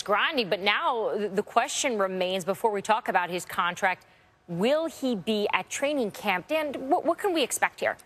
grinding. But now the question remains, before we talk about his contract, will he be at training camp? Dan, what can we expect here?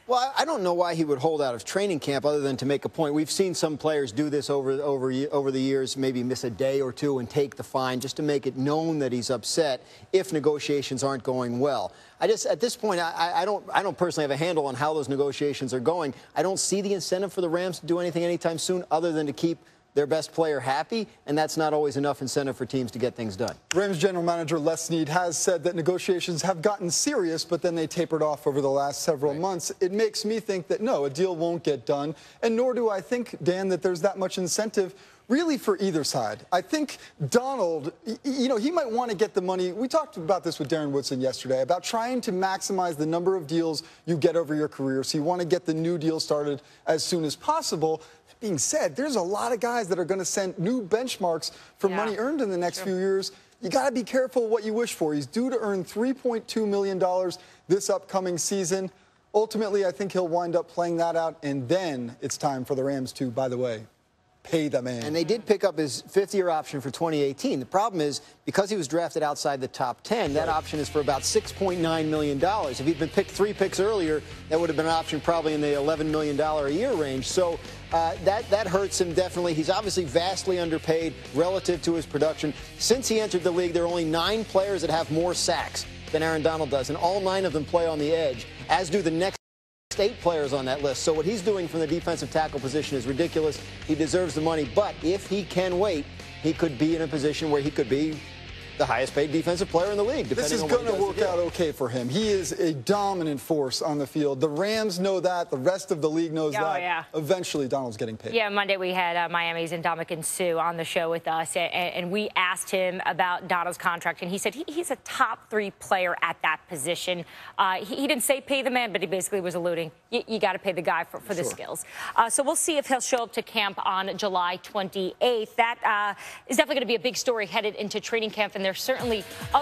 Well, I don't know why he would hold out of training camp other than to make a point. We've seen some players do this over the years, maybe miss a day or two and take the fine just to make it known that he's upset if negotiations aren't going well. At this point, I don't personally have a handle on how those negotiations are going. I don't see the incentive for the Rams to do anything anytime soon other than to keep their best player happy, and that's not always enough incentive for teams to get things done. Rams general manager Les Snead has said that negotiations have gotten serious, but then they tapered off over the last several months. It makes me think that, no, a deal won't get done, and nor do I think, Dan, that there's that much incentive really for either side. I think Donald, you know, he might want to get the money. We talked about this with Darren Woodson yesterday, about trying to maximize the number of deals you get over your career. So you want to get the new deal started as soon as possible. That being said, there's a lot of guys that are going to send new benchmarks for money earned in the next few years. You got to be careful what you wish for. He's due to earn $3.2 million this upcoming season. Ultimately, I think he'll wind up playing that out, and then it's time for the Rams to, by the way, pay the man. And they did pick up his fifth-year option for 2018. The problem is, because he was drafted outside the top 10, that option is for about $6.9 million. If he'd been picked 3 picks earlier, that would have been an option probably in the $11 million a year range. So that hurts him definitely. He's obviously vastly underpaid relative to his production. Since he entered the league, there are only 9 players that have more sacks than Aaron Donald does, and all 9 of them play on the edge, as do the next 8 players on that list. So what he's doing from the defensive tackle position is ridiculous. He deserves the money, but if he can wait, he could be in a position where he could be the highest paid defensive player in the league. This is going to work out okay for him. He is a dominant force on the field. The Rams know that. The rest of the league knows that. Yeah. Eventually, Donald's getting paid. Yeah, Monday we had Miami's Ndamukong Suh on the show with us, and we asked him about Donald's contract, and he said he's a top 3 player at that position. He didn't say pay the man, but he basically was alluding, you got to pay the guy for the skills. So we'll see if he'll show up to camp on July 28th. That is definitely going to be a big story headed into training camp, and there's certainly other